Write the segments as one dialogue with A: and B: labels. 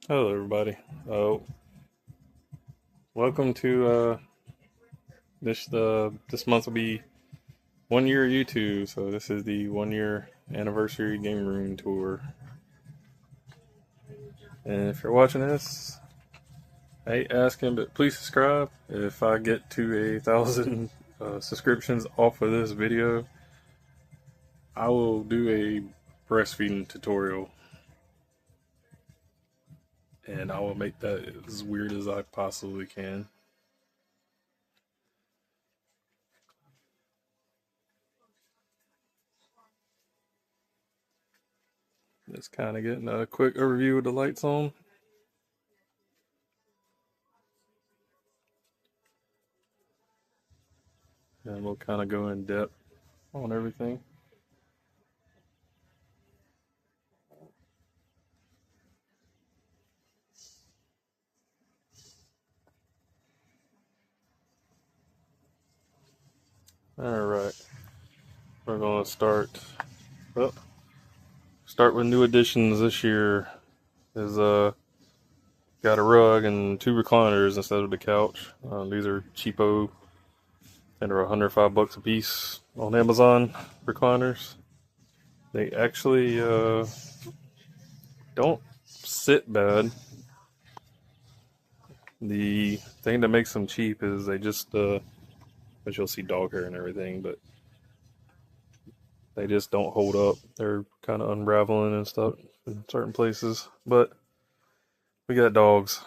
A: Hello, everybody. Welcome to this month will be 1 year YouTube. So this is the 1 year anniversary game room tour. And if you're watching this, I hate asking, but please subscribe. If I get to 1,000 subscriptions off of this video, I will do a breastfeeding tutorial, and I will make that as weird as I possibly can. Just kind of getting a quick overview with the lights on. And we'll kind of go in depth on everything. Alright, we're going to start with new additions this year. Is got a rug and two recliners instead of the couch. These are cheapo and are $105 a piece on Amazon recliners. They actually don't sit bad. The thing that makes them cheap is they just which you'll see dog hair and everything, but they just don't hold up. They're kind of unraveling and stuff in certain places. But we got dogs.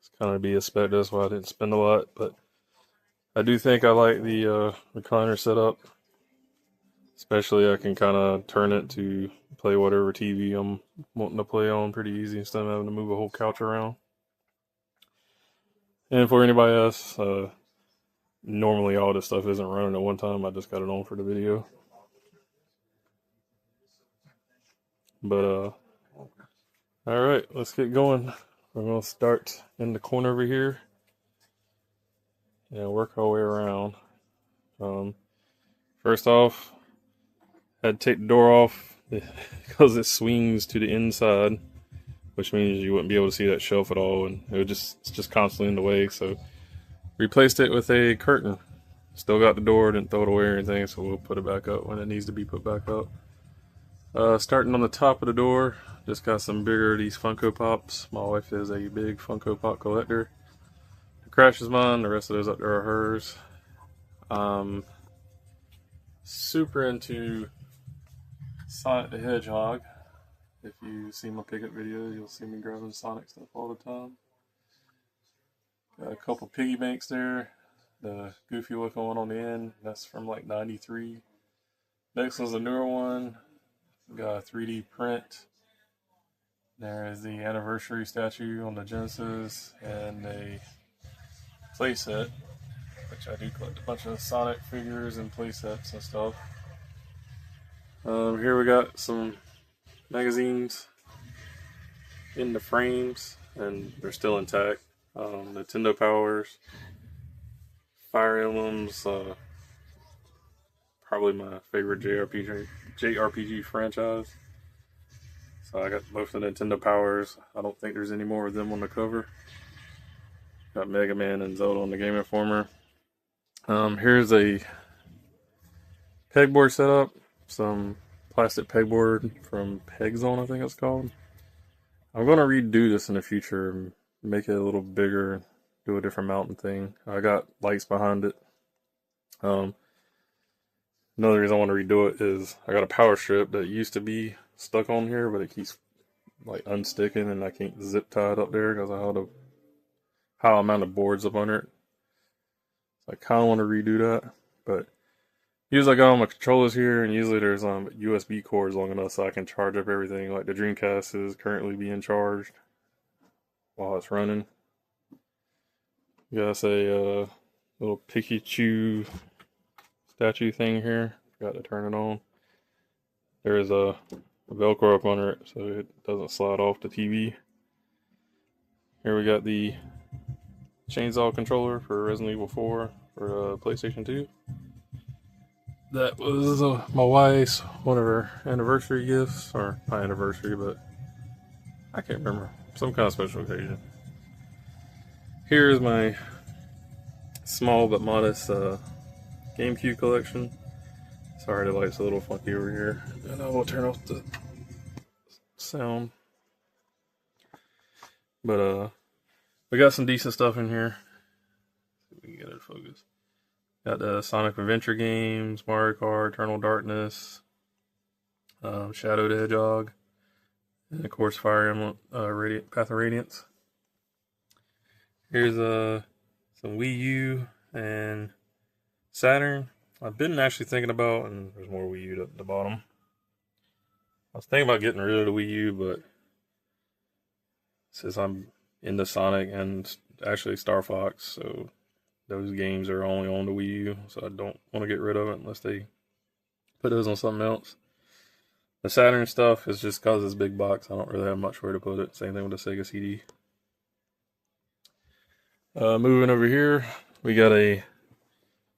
A: It's kind of to be expected. That's why I didn't spend a lot. But I do think I like the recliner setup. Especially I can kind of turn it to play whatever TV I'm wanting to play on pretty easy instead of having to move a whole couch around. And for anybody else, normally all this stuff isn't running at one time. I just got it on for the video. But all right, let's get going. We're gonna start in the corner over here and work our way around. First off, had to take the door off because it swings to the inside, which means you wouldn't be able to see that shelf at all, and it's just constantly in the way. So replaced it with a curtain. Still got the door, didn't throw it away or anything, so we'll put it back up when it needs to be put back up. Starting on the top of the door, just got some bigger of these Funko Pops. My wife is a big Funko Pop collector. The Crash is mine, the rest of those up there are hers. Super into Sonic the Hedgehog. If you see my pickup videos, you'll see me grabbing Sonic stuff all the time. Got a couple piggy banks there. The goofy looking one on the end, that's from like '93. Next one's a newer one. Got a 3D print. There is the anniversary statue on the Genesis and a playset, which I do collect a bunch of Sonic figures and playsets and stuff. Here we got some magazines in the frames, and they're still intact. Nintendo Powers, Fire Emblems, probably my favorite JRPG franchise. So I got both the Nintendo Powers. I don't think there's any more of them on the cover. Got Mega Man and Zelda on the Game Informer. Here's a pegboard setup. Some plastic pegboard from Pegzone, I think it's called. I'm going to redo this in the future and make it a little bigger, do a different mountain thing. I got lights behind it. Another reason I want to redo it is I got a power strip that used to be stuck on here, but it keeps like unsticking and I can't zip tie it up there because of how I mounted boards up under it. So I kind of want to redo that, but usually I got all my controllers here, and usually there's USB cords long enough so I can charge up everything. Like the Dreamcast is currently being charged while it's running. Got a little Pikachu statue thing here. Forgot to turn it on. There is a Velcro up under it so it doesn't slide off the TV. Here we got the chainsaw controller for Resident Evil 4 for PlayStation 2. That was my wife's one of her anniversary gifts, or not anniversary, but I can't remember. some kind of special occasion. Here's my small but modest GameCube collection. Sorry, the light's a little funky over here, and I will turn off the sound. But we got some decent stuff in here. See if we can get it to focus. Got the Sonic Adventure games, Mario Kart, Eternal Darkness, Shadow the Hedgehog, and of course Fire Emblem Path of Radiance. Here's some Wii U and Saturn. I've been actually thinking about, and there's more Wii U at the bottom. I was thinking about getting rid of the Wii U, but since I'm into Sonic and actually Star Fox, so those games are only on the Wii U, so I don't want to get rid of it unless they put those on something else. The Saturn stuff is just because it's big box. I don't really have much where to put it. Same thing with the Sega CD. Moving over here, we got a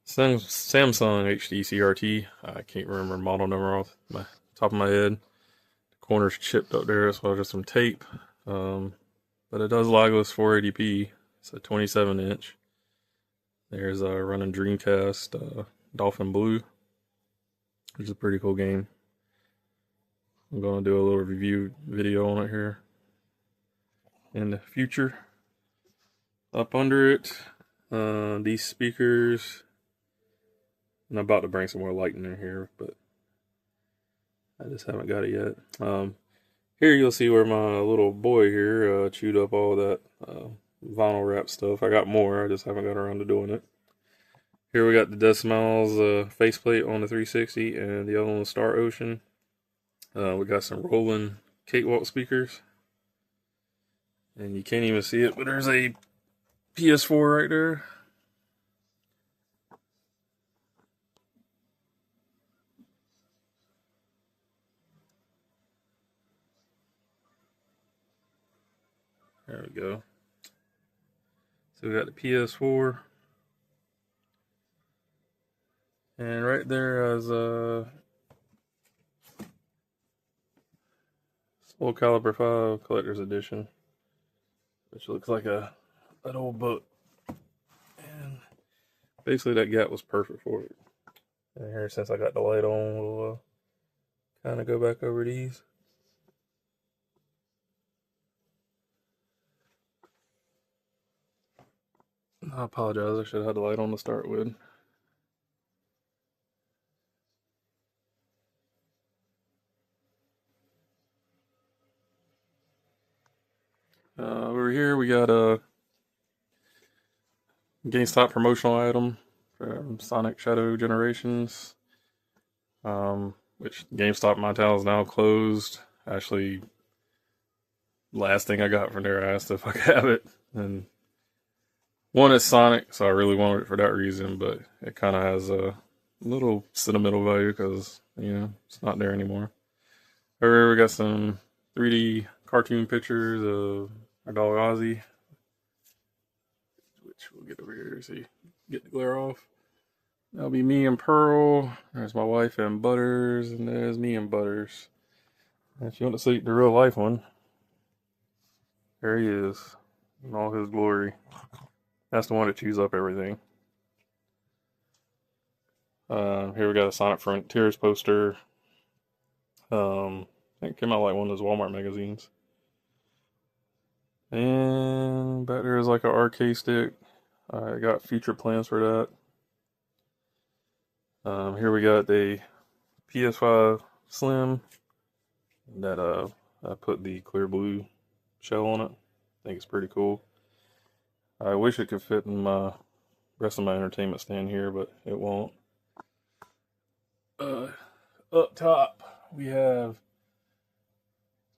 A: Samsung HD CRT. I can't remember the model number off the top of my head. The corner's chipped up there, as well as just some tape. But it does Lagos 480p. It's a 27-inch. There's a running Dreamcast Dolphin Blue, which is a pretty cool game. I'm going to do a little review video on it here in the future. Up under it, these speakers. I'm about to bring some more lighting in here, but I just haven't got it yet. Here you'll see where my little boy here chewed up all that vinyl wrap stuff. I got more, I just haven't got around to doing it. Here we got the Decimals faceplate on the 360 and the other one, the Star Ocean. We got some Roland Cakewalk speakers. And you can't even see it, but there's a PS4 right there. There we go. So we got the PS4. And right there is Soul Calibur 5 Collector's Edition, which looks like an old book. And basically that gap was perfect for it. And here, since I got the light on, we'll kind of go back over these. I apologize, I should have had the light on to start with. Over here we got a GameStop promotional item from Sonic Shadow Generations, which GameStop in my town is now closed. Actually, last thing I got from there, I asked if I could have it, and one is Sonic, so I really wanted it for that reason, but it kind of has a little sentimental value because, you know, it's not there anymore. Over here we got some 3D cartoon pictures of our dog Ozzy, which we'll get over here so you get the glare off. That'll be me and Pearl. There's my wife and Butters, and there's me and Butters. And if you want to see the real life one, there he is in all his glory. That's the one that chews up everything. Here we got a Sonic Frontiers poster. I think it came out like one of those Walmart magazines. And back there is like an arcade stick. I got future plans for that. Here we got the PS5 Slim that I put the clear blue shell on it. I think it's pretty cool. I wish it could fit in my rest of my entertainment stand here, but it won't. Up top we have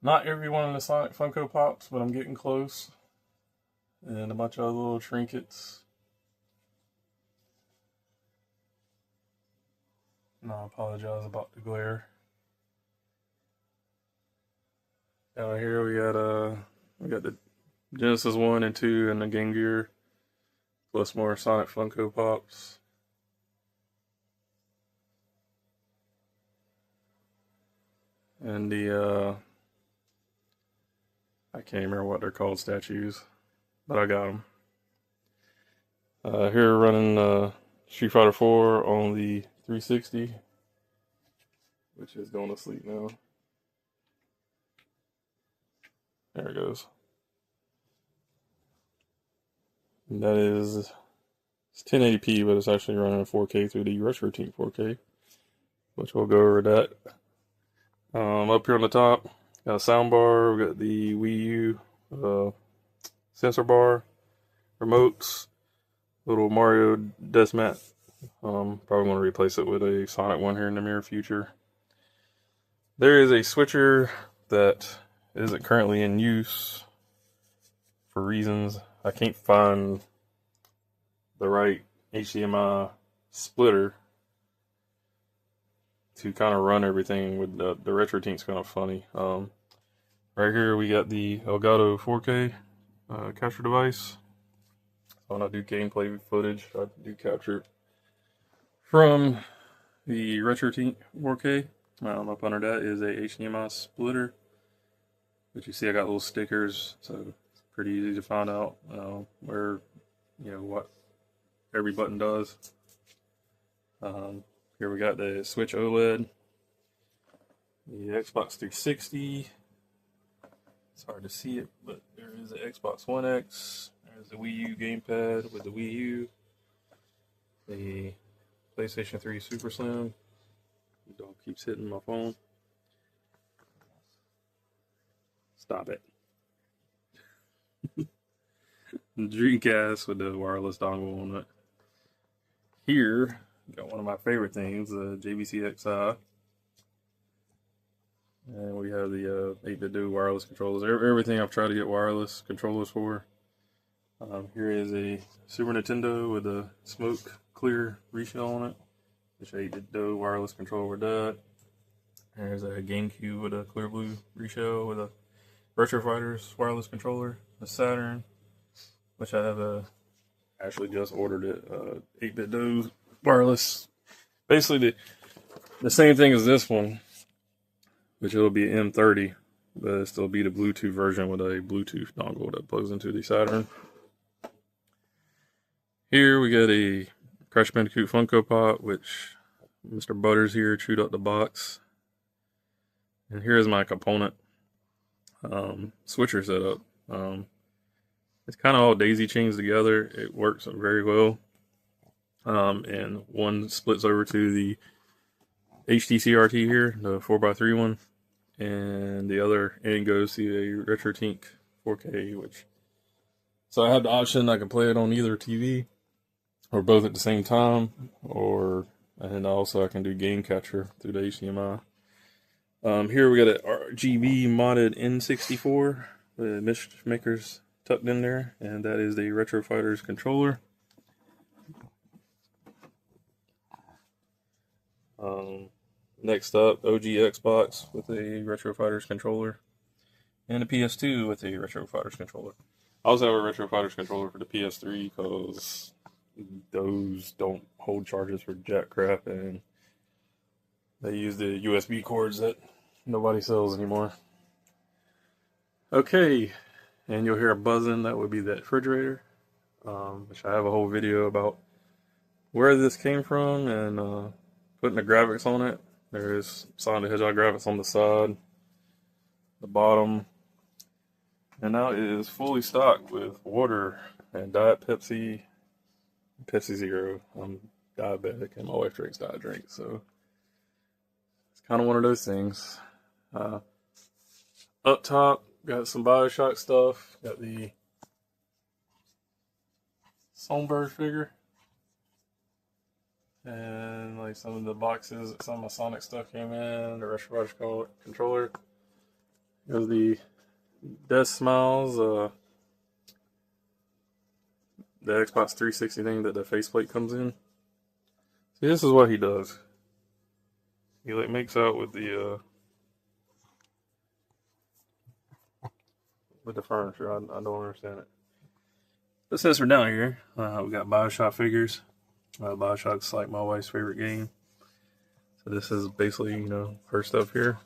A: not every one of the Sonic Funko Pops, but I'm getting close. And a bunch of other little trinkets. No, I apologize about the glare. Down here we got the Genesis 1 and 2 and the Game Gear, plus more Sonic Funko Pops. And the I can't remember what they're called, statues, but I got them. Here we're running Street Fighter 4 on the 360, which is going to sleep now. There it goes. And that is, it's 1080p, but it's actually running 4K through the RetroTink 4K, which we'll go over that. Up here on the top, got a sound bar. We got the Wii U sensor bar, remotes, little Mario desk mat. Probably want to replace it with a Sonic one here in the near future. There is a switcher that isn't currently in use for reasons. I can't find the right HDMI splitter to kind of run everything with the RetroTink's kind of funny. Right here we got the Elgato 4K capture device. So when I do gameplay footage, I do capture from the RetroTink 4K. Up under that is a HDMI splitter, but you see I got little stickers, so it's pretty easy to find out where, what every button does. Here we got the Switch OLED, the Xbox 360. It's hard to see it, but there is an Xbox One X. There's the Wii U gamepad with the Wii U. The PlayStation 3 Super Slim. The dog keeps hitting my phone. Stop it. The Dreamcast with the wireless dongle on it. Here, got one of my favorite things, the JVC XI. And we have the 8BitDo wireless controllers. Everything I've tried to get wireless controllers for. Here is a Super Nintendo with a smoke clear reshell on it. Which 8BitDo wireless controller with that. There's a GameCube with a clear blue reshell with a Retro Fighters wireless controller. A Saturn, which I have actually just ordered it. 8BitDo wireless. Basically the same thing as this one, which it'll be M30, but it'll still be the Bluetooth version with a Bluetooth dongle that plugs into the Saturn. Here we got a Crash Bandicoot Funko Pop, which Mr. Butters here chewed up the box. And here's my component switcher setup. It's kind of all daisy chains together. It works very well. And one splits over to the HTC RT here, the 4x3 one. And the other end goes to a RetroTink 4K, so I have the option, I can play it on either TV or both at the same time, and also I can do game capture through the HDMI. Here we got a RGB modded N64 with Mishmakers tucked in there, and that is the Retro Fighters controller. Next up, OG Xbox with a Retro Fighters controller, and a PS2 with a Retro Fighters controller. I also have a Retro Fighters controller for the PS3 because those don't hold charges for jack crap, and they use the USB cords that nobody sells anymore. Okay, and you'll hear a buzzing. That would be that refrigerator, which I have a whole video about where this came from and putting the graphics on it. There's Sonic the Hedgehog graphics on the side, the bottom, and now it is fully stocked with water and Diet Pepsi, Pepsi Zero. I'm diabetic and my wife drinks diet drinks, so it's kind of one of those things. Up top, got some Bioshock stuff. Got the Songbird figure. And like some of the boxes, some of my Sonic stuff came in. The Retro Fighters controller. There's the Death Smiles, the Xbox 360 thing that the faceplate comes in. See, this is what he does. He like makes out with the furniture. I don't understand it. But since we're down here, we got Bioshock figures. Bioshock's like my wife's favorite game. So this is basically, her stuff here.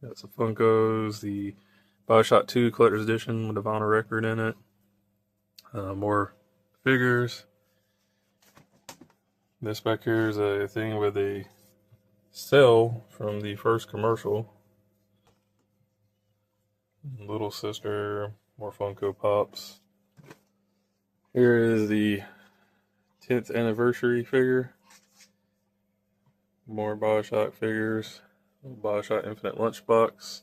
A: Got some Funkos, the Bioshock 2 Collector's Edition with a vinyl record in it. More figures. This back here is a thing with a cell from the first commercial. Little Sister, more Funko Pops. Here is the 10th anniversary figure. More Bioshock figures. Bioshock Infinite Lunchbox.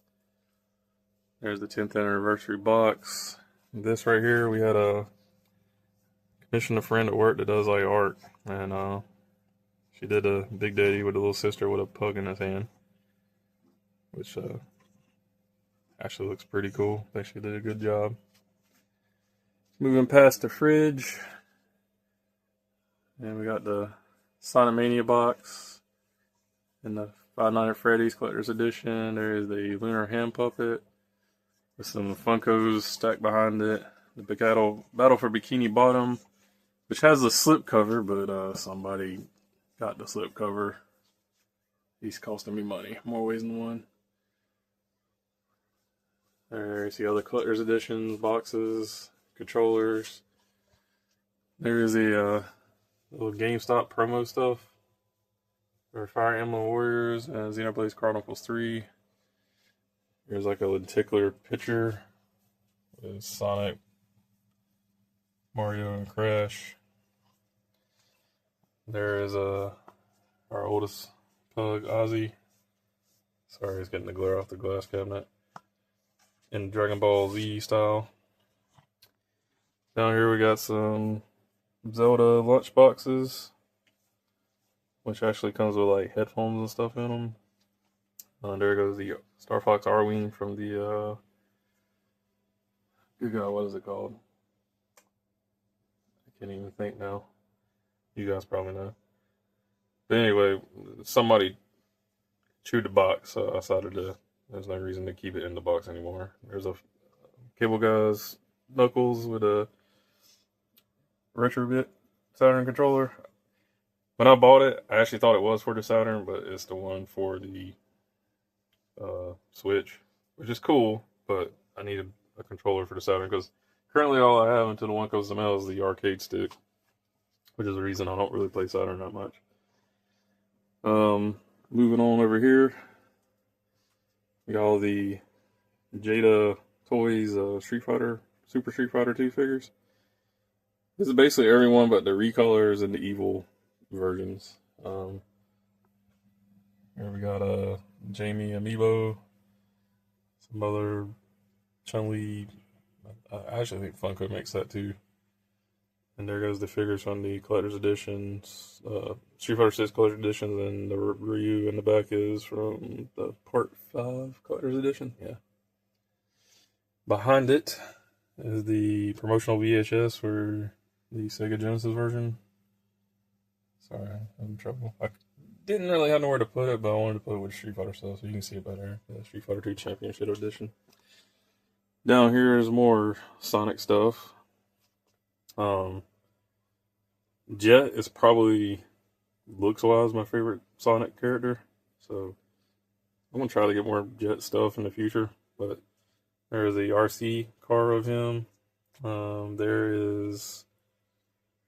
A: There's the 10th anniversary box. This right here, we had a commissioned a friend at work that does like art, and she did a Big Daddy with a Little Sister with a pug in his hand, which actually looks pretty cool. I think she did a good job. Moving past the fridge, and we got the Sonic Mania box and the Five Nights at Freddy's Collector's Edition. There is the Lunar Hand Puppet with some Funkos stacked behind it. The Battle for Bikini Bottom, which has the slip cover, but somebody got the slip cover. He's costing me money, more ways than one. There's the other collector's editions, boxes, controllers. There is a little GameStop promo stuff for Fire Emblem Warriors and Xenoblade Chronicles 3. There's like a lenticular picture with Sonic, Mario, and Crash. There is our oldest pug, Ozzy. Sorry, he's getting the glare off the glass cabinet. In Dragon Ball Z style. Down here we got some Zelda lunch boxes, which actually comes with like headphones and stuff in them. There goes the Star Fox Arwing from the good God, what is it called? I can't even think now. You guys probably know. But anyway, somebody chewed the box, so I decided there's no reason to keep it in the box anymore. There's a Cable Guys Knuckles with a Retrobit Saturn controller. When I bought it, I actually thought it was for the Saturn, but it's the one for the Switch, which is cool, but I needed a controller for the Saturn because currently all I have until the one goes to mail is the arcade stick, which is the reason I don't really play Saturn that much. Moving on over here, we got all the Jada Toys Super Street Fighter 2 figures. This is basically everyone but the recolors and the evil versions. Here we got Jamie Amiibo, some other Chun-Li. I actually think Funko makes that too. And there goes the figures from the collector's editions, Street Fighter 6 collector's editions, and the Ryu in the back is from the Part 5 collector's edition. Yeah. Behind it is the promotional VHS for the Sega Genesis version. Sorry, I'm in trouble. I didn't really have nowhere to put it, but I wanted to put it with Street Fighter stuff so you can see it better. The Street Fighter 2 Championship Edition. Down here is more Sonic stuff. Jet is probably, looks-wise, my favorite Sonic character. So I'm going to try to get more Jet stuff in the future. But there's a RC car of him. There is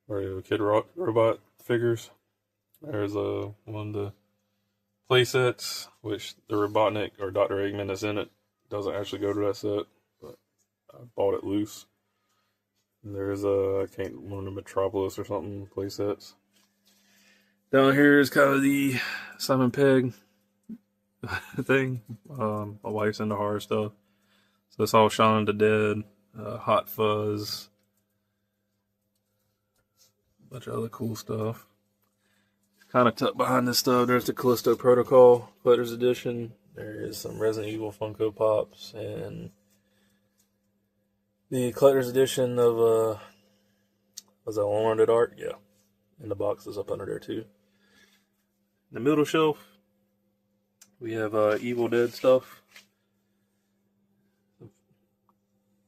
A: Kid Robot figures. There's one of the playsets, which the Robotnik or Dr. Eggman that's in it doesn't actually go to that set, but I bought it loose. And there's one of the Metropolis or something playsets. Down here is kind of the Simon Pegg thing. My wife's into horror stuff, so it's all Shaun of the Dead, Hot Fuzz, a bunch of other cool stuff. Kind of tucked behind this stuff, there's the Callisto Protocol Collector's Edition. There is some Resident Evil Funko Pops and the Collector's Edition of was that Unwanted Art? Yeah. And the box is up under there too. In the middle shelf, we have Evil Dead stuff.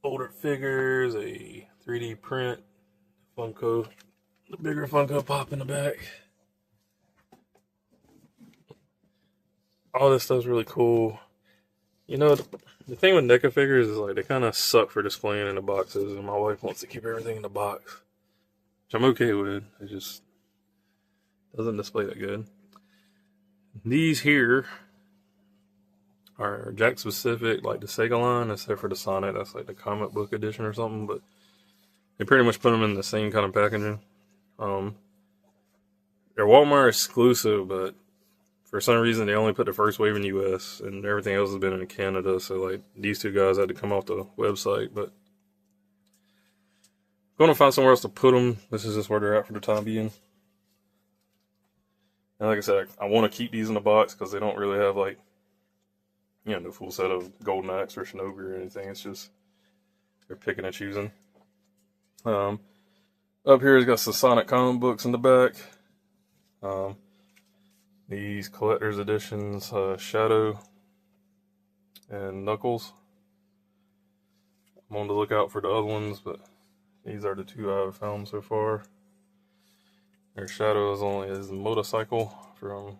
A: Older figures, a 3D print, Funko, the bigger Funko Pop in the back. All this stuff's really cool. You know, the thing with NECA figures is like they kind of suck for displaying in the boxes, and my wife wants to keep everything in the box, which I'm okay with. It just doesn't display that good. These here are Jakks specific, like the Sega line, except for the Sonic. That's like the comic book edition or something, but they pretty much put them in the same kind of packaging. They're Walmart exclusive, but for some reason they only put the first wave in the US, and everything else has been in Canada. So like these two guys had to come off the website, but I'm going to find somewhere else to put them. This is just where they're at for the time being. And like I said, I want to keep these in the box because they don't really have like, you know, the full set of Golden Axe or Shinobi or anything. It's just they're picking and choosing. Up here, it's got some Sonic comic books in the back. These collector's editions, Shadow and Knuckles. I'm on the lookout for the other ones, but these are the two I've found so far. Their Shadow is only his motorcycle from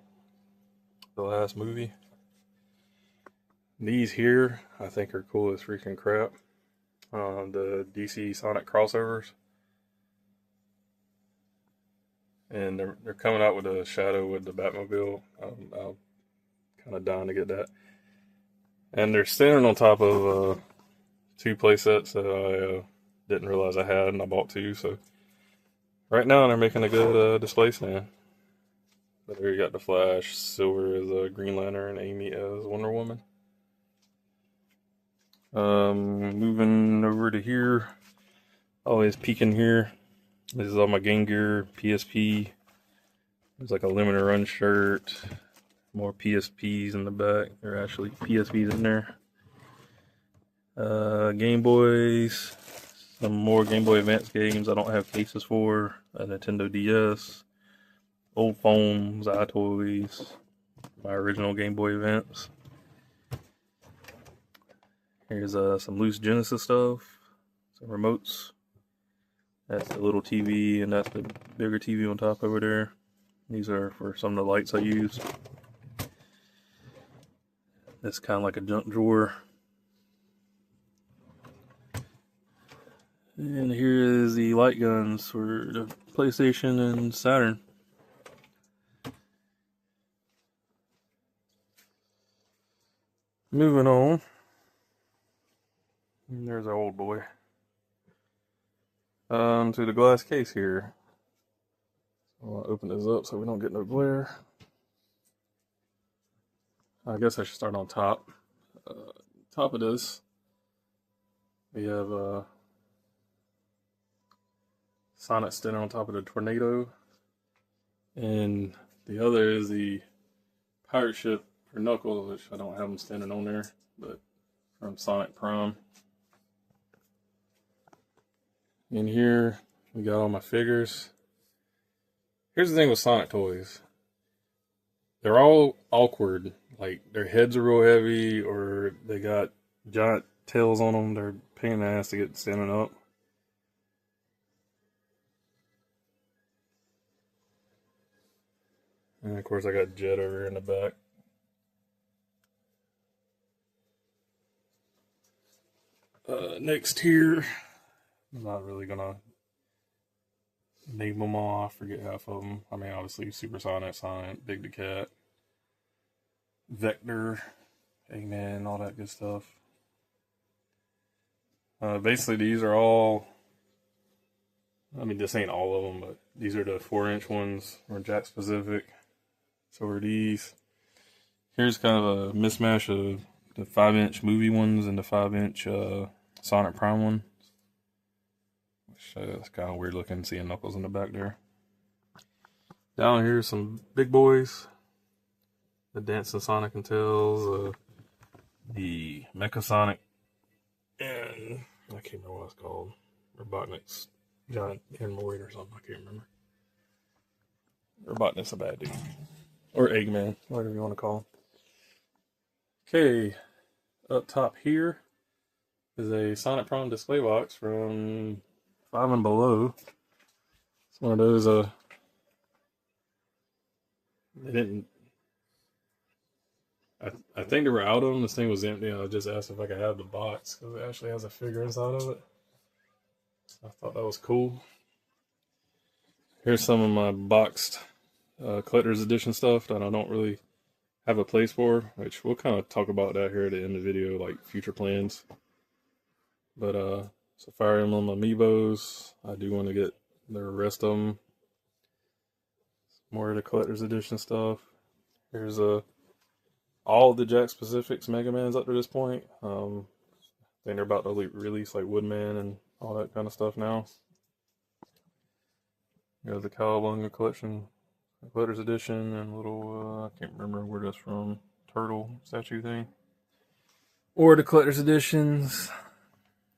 A: the last movie. These here, I think, are cool as freaking crap. The DC Sonic crossovers. And they're coming out with a Shadow with the Batmobile. I'm kind of dying to get that. And they're standing on top of two playsets that I didn't realize I had, and I bought two. So right now they're making a good display stand. But there you got the Flash, Silver as Green Lantern, Amy as Wonder Woman. Moving over to here. Always peeking here. This is all my Game Gear, PSP. There's like a limited run shirt. More PSPs in the back. There are actually PSPs in there. Game Boys. Some more Game Boy Advance games I don't have cases for. A Nintendo DS. Old phones, iToys. My original Game Boy Advance. Here's some loose Genesis stuff. Some remotes. That's the little TV, and that's the bigger TV on top over there. These are for some of the lights I use. It's kind of like a junk drawer. And here is the light guns for the PlayStation and Saturn. Moving on. And there's our old boy. To the glass case here. I'll open this up so we don't get no glare. I guess I should start on top. Top of this, we have Sonic standing on top of the tornado. And the other is the pirate ship for Knuckles, which I don't have him standing on there, but from Sonic Prime. In here, we got all my figures. Here's the thing with Sonic toys. They're all awkward. Like, their heads are real heavy, or they got giant tails on them. They're a pain in the ass to get standing up. And of course, I got Jet over here in the back. Next here, I'm not really gonna name them all. I forget half of them. I mean, obviously, Super Sonic, Sonic, Big the Cat, Vector, Eggman, all that good stuff. Basically, these are all, I mean, this ain't all of them, but these are the 4-inch ones from Jakks specific. So are these. Here's kind of a mismatch of the 5-inch movie ones and the 5-inch Sonic Prime one. Which it's kind of weird looking, seeing Knuckles in the back there. Down here, some big boys. The Dancing Sonic and Tails, the Mecha Sonic, and I can't remember what it's called. Robotnik's Giant Hemorrhoid or something, I can't remember. Robotnik's a bad dude. Or Eggman, whatever you want to call him. Okay, up top here is a Sonic Prime display box from Five and Below. It's one of those, they didn't, I think they were out of them. This thing was empty. And I just asked if I could have the box because it actually has a figure inside of it. I thought that was cool. Here's some of my boxed collector's edition stuff that I don't really have a place for, which we'll kind of talk about that here at the end of the video, like future plans. But so Fire Emblem amiibos, I do want to get the rest of them. More of the collector's edition stuff. Here's all the Jakks Pacifics Mega Mans up to this point. I think they're about to release like Woodman and all that kind of stuff now. Got the Cowabunga collection, collector's edition, and little I can't remember where that's from, turtle statue thing. Or the collector's editions.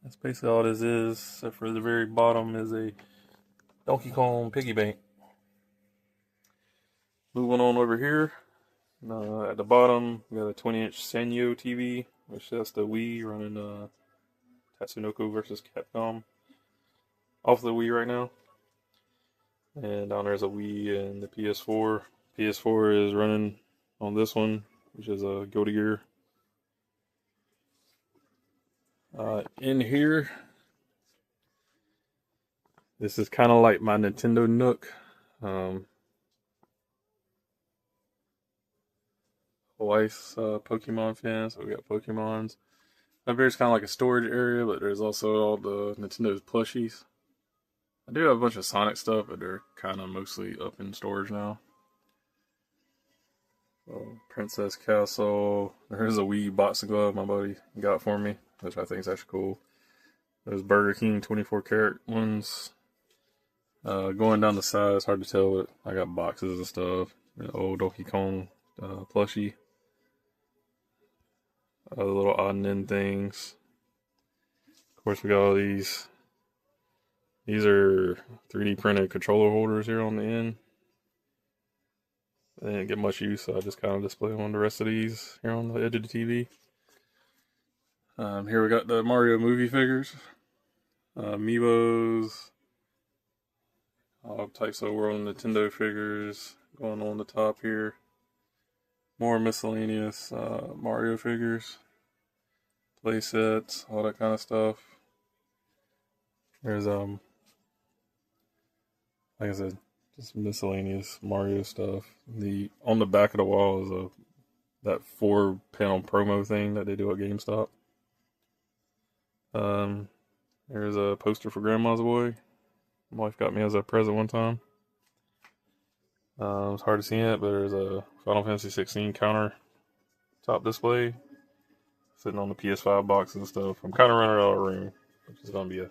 A: That's basically all this is, except for the very bottom is a Donkey Kong piggy bank. Moving on over here, at the bottom we got a 20-inch Sanyo TV, which that's the Wii running Tatsunoko versus Capcom off the Wii right now. And down there's a Wii and the PS4. PS4 is running on this one, which is a Guilty Gear. In here, this is kind of like my Nintendo Nook. Wife's Pokemon fan, so we got Pokemons. Up here's kind of like a storage area, but there's also all the Nintendo's plushies. I do have a bunch of Sonic stuff, but they're kind of mostly up in storage now. So, Princess Castle. There's a Wii boxing glove my buddy got for me, which I think is actually cool. There's Burger King 24 karat ones. Going down the side, it's hard to tell, but I got boxes and stuff. The old Donkey Kong plushie. Other little odd and end things. Of course, we got all these. These are 3D printed controller holders here on the end. They didn't get much use, so I just kind of display them on the rest of these here on the edge of the TV. Here we got the Mario movie figures. Amiibos. All types of World Nintendo figures going on the top here. More miscellaneous Mario figures. Play sets, all that kind of stuff. There's like I said, just miscellaneous Mario stuff. On the back of the wall is that 4-panel promo thing that they do at GameStop. There's a poster for Grandma's Boy. My wife got me as a present one time. It's hard to see it, but there's a Final Fantasy 16 counter top display sitting on the PS5 boxes and stuff. I'm kind of running out of room, which is going to be a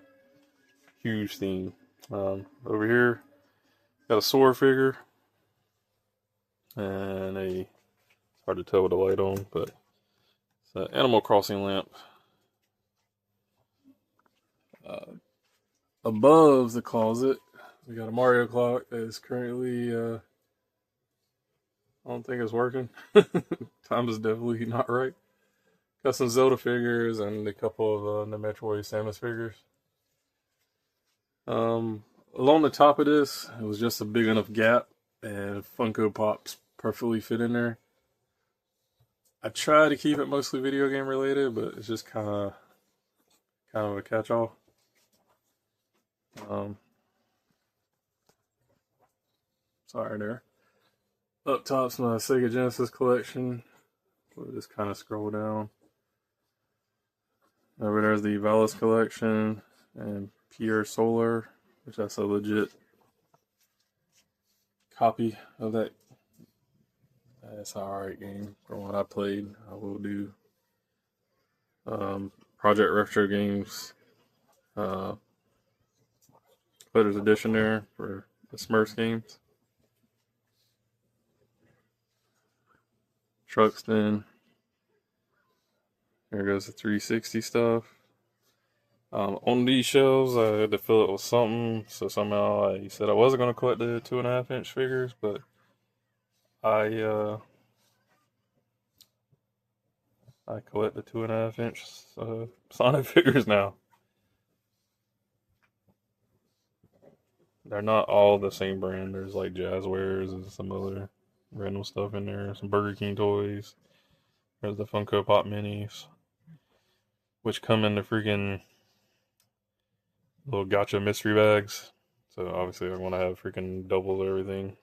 A: huge theme. Over here, got a Sora figure and it's hard to tell with the light on, but it's an Animal Crossing lamp. Above the closet, we got a Mario clock that is currently, I don't think it's working. Time is definitely not right. Got some Zelda figures and a couple of the Metroid Samus figures. Along the top of this, it was just a big enough gap, and Funko Pops perfectly fit in there. I try to keep it mostly video game related, but it's just kind of a catch-all. Sorry there. Up top's my Sega Genesis collection. We'll just kind of scroll down. Over there's the Valis collection and Pierre Solar, which that's a legit copy of that. That's an alright game from what I played. I will do Project Retro Games Collector's Edition there for the Smurfs games. Truxton. There goes the 360 stuff. On these shelves, I had to fill it with something. So somehow I said I wasn't going to collect the 2.5-inch figures, but I collect the 2.5-inch Sonic figures now. They're not all the same brand. There's like Jazzwares and some other random stuff in there. Some Burger King toys. There's the Funko Pop Minis, which come in the freaking little gotcha mystery bags. So obviously I want to have freaking double everything.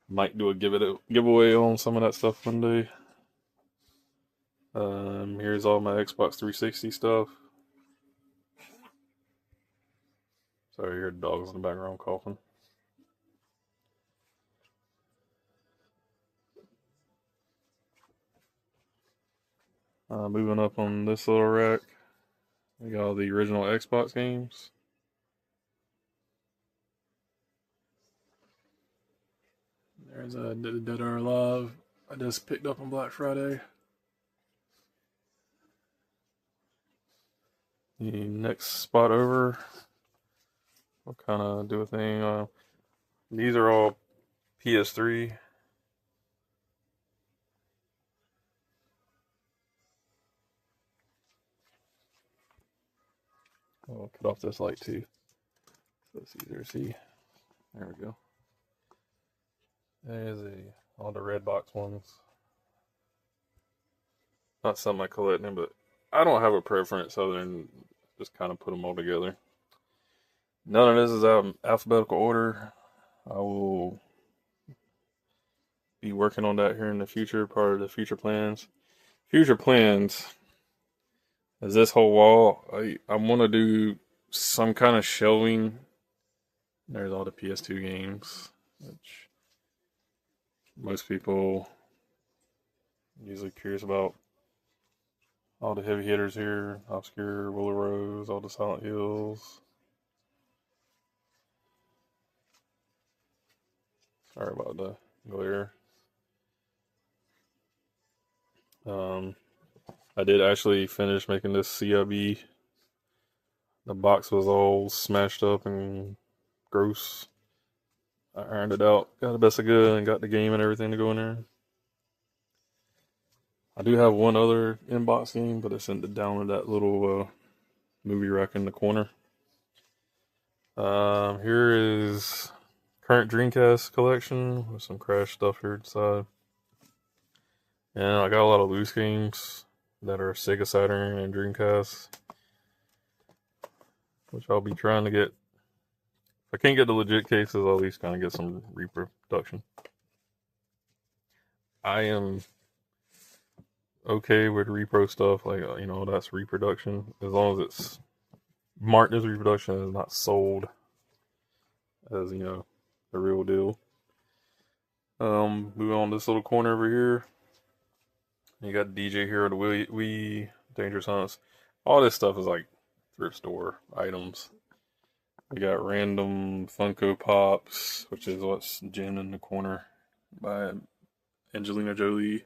A: Might do a giveaway on some of that stuff one day. Here's all my Xbox 360 stuff. Sorry, you heard dogs in the background coughing. Moving up on this little rack, we got all the original Xbox games. There's a Dead or Alive I just picked up on Black Friday. The next spot over, I'll kind of do a thing. These are all PS3. I'll cut off this light too, so it's easier to see. There we go. There's all the red box ones. Not something I collect them, but I don't have a preference other than just kind of put them all together. None of this is out in alphabetical order. I will be working on that here in the future, part of the future plans. Future plans is this whole wall. I want to do some kind of shelving. There's all the PS2 games, which most people usually curious about. All the heavy hitters here: Obscure, Willow Rose, all the Silent Hills. Sorry about the glare. I did actually finish making this CIB. The box was all smashed up and gross. I ironed it out, got the best of good, and got the game and everything to go in there. I do have one other inbox game, but it's down in that little movie rack in the corner. Here is current Dreamcast collection with some Crash stuff here inside. And I got a lot of loose games that are Sega Saturn and Dreamcast, which I'll be trying to get. If I can't get the legit cases, I'll at least kind of get some reproduction. I am okay with repro stuff, like, that's reproduction, as long as it's marked as reproduction and not sold as, the real deal. Moving on to this little corner over here. You got DJ Hero, the Wii, Dangerous Hunts. All this stuff is like thrift store items. We got random Funko Pops, which is what's jammed in the corner by Angelina Jolie,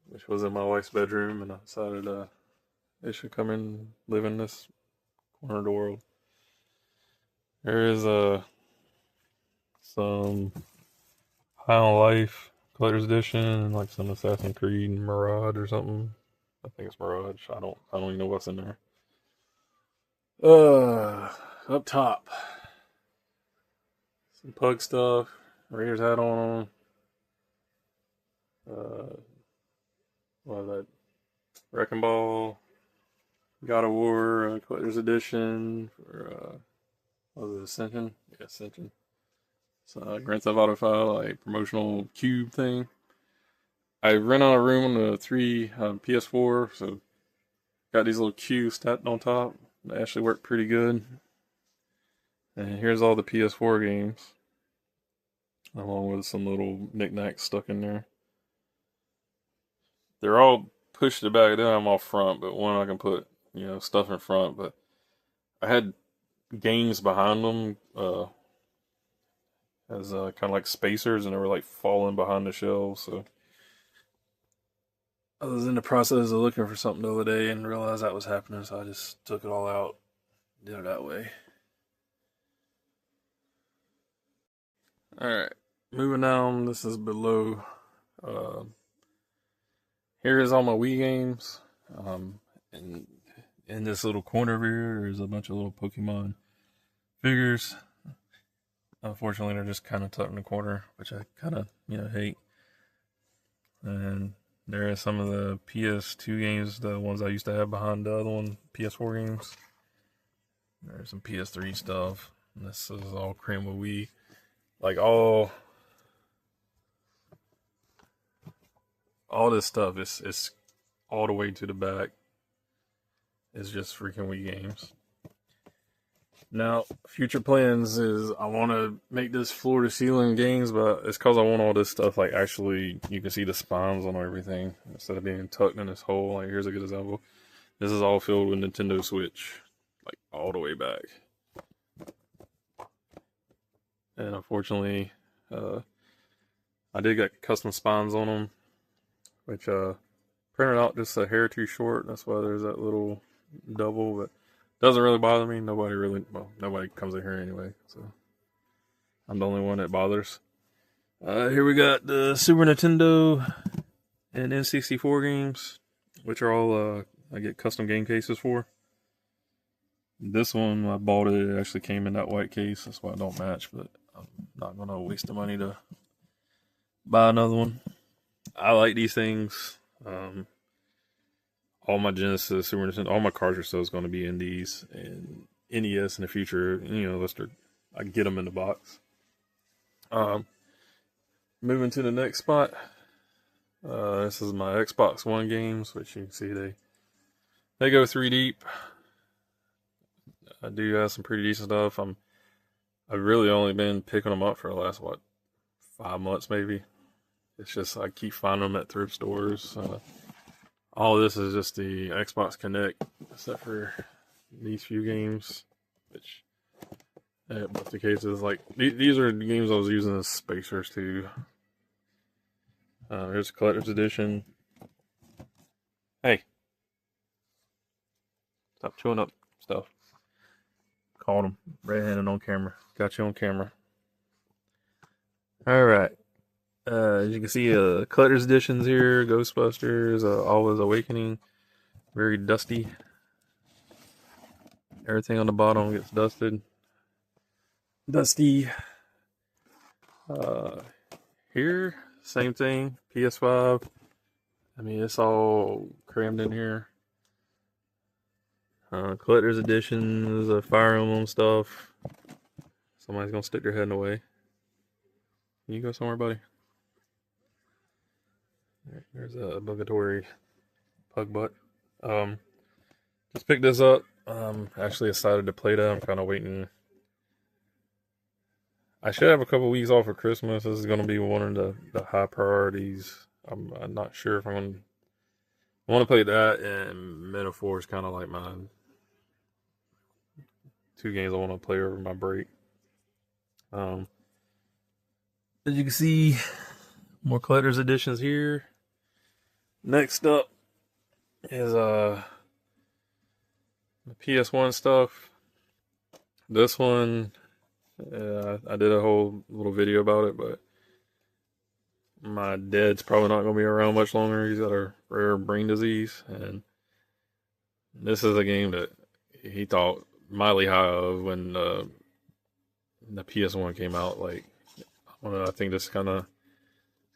A: which was in my wife's bedroom, and I decided it should come and live in this corner of the world. There is some High on Life Collector's Edition and like some Assassin's Creed Mirage or something. I think it's Mirage. I don't even know what's in there. Up top, some Pug stuff. Raiders hat on them. What is that? Wrecking Ball, God of War Collector's Edition for what was it, Ascension? Yeah, Ascension. So Grand Theft Auto 5, like promotional cube thing. I rent out a room on the 3 PS4, so got these little cubes stacked on top. They actually work pretty good. And here's all the PS4 games, along with some little knickknacks stuck in there. They're all pushed to the back. Then I'm all front, but one I can put stuff in front. But I had games behind them as kind of like spacers, and they were like falling behind the shelves. So I was in the process of looking for something the other day and realized that was happening, so I just took it all out, did it that way. Alright, moving down, this is below. Here is all my Wii games. And in this little corner over here, there's a bunch of little Pokemon figures. Unfortunately, they're just kind of tucked in the corner, which I kind of, hate. And There are some of the PS2 games, the ones I used to have behind the other one, PS4 games. There's some PS3 stuff. And this is all crammed with Wii. Like all this stuff is all the way to the back. It's just freaking Wii games. Now, future plans is I want to make this floor to ceiling games, but it's because I want all this stuff, like, actually, you can see the spines on everything instead of being tucked in this hole. Like, here's a good example. This is all filled with Nintendo Switch, like, all the way back. And unfortunately, I did get custom spines on them, which printed out just a hair too short. That's why there's that little double, but doesn't really bother me. Nobody comes in here anyway, so I'm the only one that bothers. Here we got the Super Nintendo and N64 games, which are all I get custom game cases for. This one I bought it actually came in that white case. That's why I don't match, but I'm not gonna waste the money to buy another one. I like these things. All my Genesis, Super Nintendo, all my cartridge stuff is going to be in these, and NES in the future, unless I can get them in the box. Moving to the next spot. This is my Xbox One games, which you can see they go 3 deep. I do have some pretty decent stuff. I've really only been picking them up for the last 5 months maybe. It's just I keep finding them at thrift stores. All this is just the Xbox Connect, except for these few games, which, but the cases, like, these are the games I was using as spacers too. Here's a collector's edition. Hey, stop chewing up stuff. Caught him red-handed on camera. Got you on camera. All right. As you can see, collector's editions here, Ghostbusters, Always Awakening, very dusty. Everything on the bottom gets dusted. Dusty. Here, same thing, PS5. I mean, it's all crammed in here. Collector's editions, Fire Emblem stuff. Somebody's gonna stick their head in the way. Can you go somewhere, buddy? There's a obligatory pug butt. Just picked this up. Actually decided to play that. I'm kind of waiting. I should have a couple weeks off for Christmas. This is going to be one of the high priorities. I'm not sure if I want to play that, and Metaphor is kind of like my 2 games I want to play over my break. As you can see, more collector's editions here. Next up is the PS1 stuff. This one, I did a whole little video about it, but my dad's probably not going to be around much longer. He's got a rare brain disease, and this is a game that he thought mildly high of when the PS1 came out. Like, I think this kind of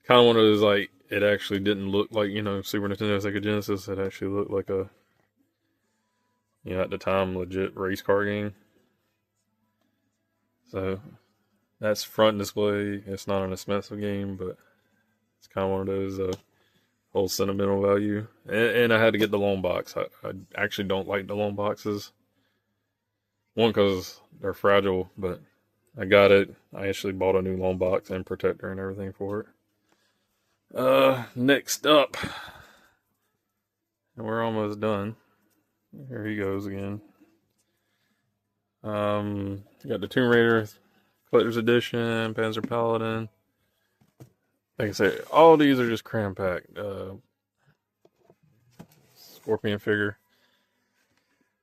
A: one of those, like, it actually didn't look like, Super Nintendo, Sega Genesis. It actually looked like a, at the time, legit race car game. So, that's front display. It's not an expensive game, but it's kind of one of those whole sentimental value. And I had to get the long box. I actually don't like the long boxes. One, because they're fragile, but I got it. I actually bought a new long box and protector and everything for it. Next up, and we're almost done. Here he goes again. Got the Tomb Raider Collector's Edition, Panzer Paladin. Like I say, all these are just cram packed. Scorpion figure,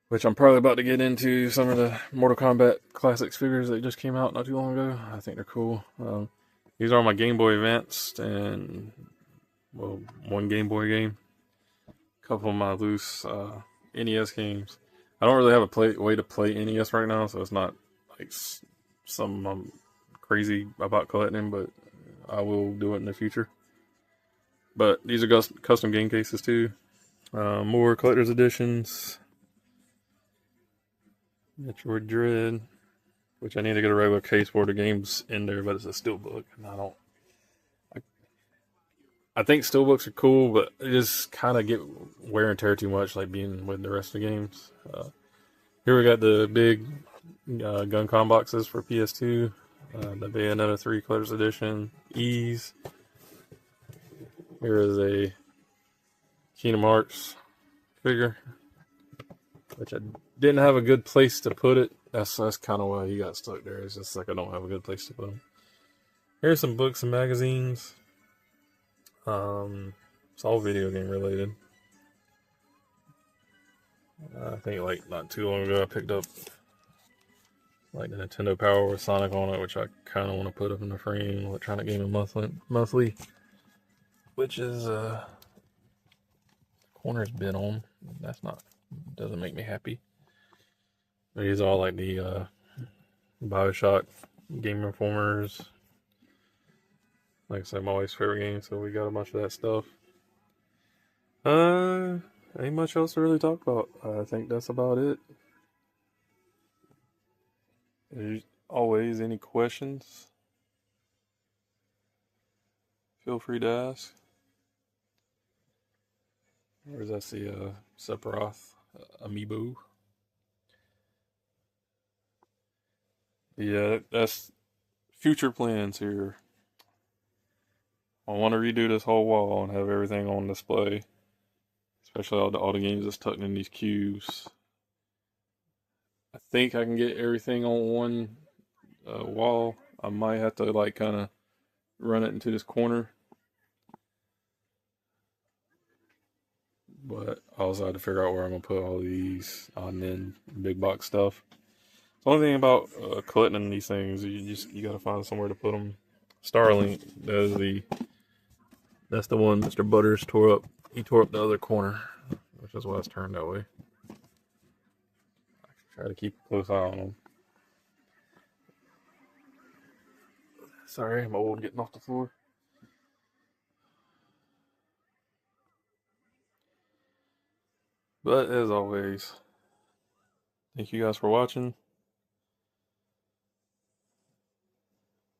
A: which I'm probably about to get into some of the Mortal Kombat Classics figures that just came out not too long ago. I think they're cool. These are my Game Boy Advanced and, well, one Game Boy game. A couple of my loose NES games. I don't really have a way to play NES right now, so it's not like something I'm crazy about collecting, but I will do it in the future. But these are custom game cases too. More collector's editions. Metroid Dread, which I need to get a regular case for the games in there, but it's a steelbook, and I think steelbooks are cool, but they just kind of get wear and tear too much, like being with the rest of the games. Here we got the big GunCon boxes for PS2, the Bayonetta 3 Collector's Edition, Ease. Here is a Kingdom Hearts figure, which I didn't have a good place to put it. That's kind of why he got stuck there. It's just like I don't have a good place to put them. Here's some books and magazines. It's all video game related. I think like not too long ago I picked up like the Nintendo Power with Sonic on it, which I kind of want to put up in the frame. Electronic Gaming Monthly, which is corner's been on. Doesn't make me happy. But these are all like the BioShock Game Informers. Like I said, my wife's favorite game, so we got a bunch of that stuff. Ain't much else to really talk about. I think that's about it. As always, any questions, feel free to ask. Where's that? See Sephiroth amiibo. Yeah, that's future plans here. I want to redo this whole wall and have everything on display, especially all the games that's tucked in these cubes. I think I can get everything on one wall. I might have to like kind of run it into this corner, but I also had to figure out where I'm gonna put all these odd and big box stuff. The only thing about collecting these things, you gotta find somewhere to put them. Starlink, that's the one Mr. Butters tore up. He tore up the other corner, which is why it's turned that way. I try to keep a close eye on them. Sorry, I'm old getting off the floor. But as always, thank you guys for watching.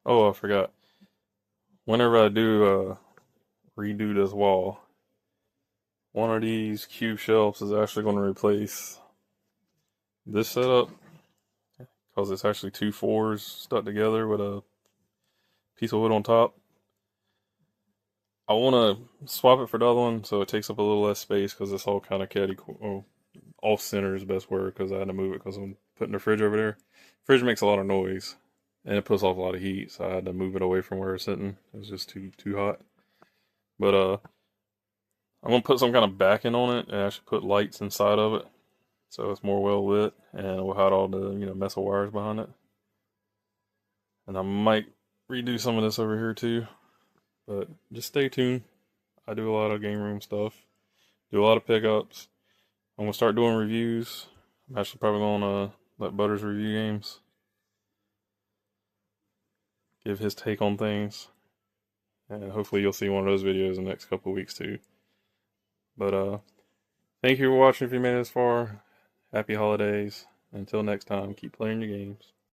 A: Oh, I forgot. Whenever I do redo this wall, one of these cube shelves is actually going to replace this setup, because it's actually 2 4s stuck together with a piece of wood on top. I want to swap it for the other one so it takes up a little less space, because it's all kind of off center is the best word, because I had to move it because I'm putting the fridge over there. Fridge makes a lot of noise and it puts off a lot of heat, so I had to move it away from where it's sitting. It was just too hot. But I'm gonna put some kind of backing on it and actually put lights inside of it, so it's more well lit, and it will hide all the mess of wires behind it. And I might redo some of this over here too, but just stay tuned. I do a lot of game room stuff, do a lot of pickups. I'm gonna start doing reviews. I'm actually probably gonna let Butters review games, give his take on things, and hopefully you'll see one of those videos in the next couple of weeks too. But thank you for watching. If you made it this far, happy holidays. Until next time, keep playing your games.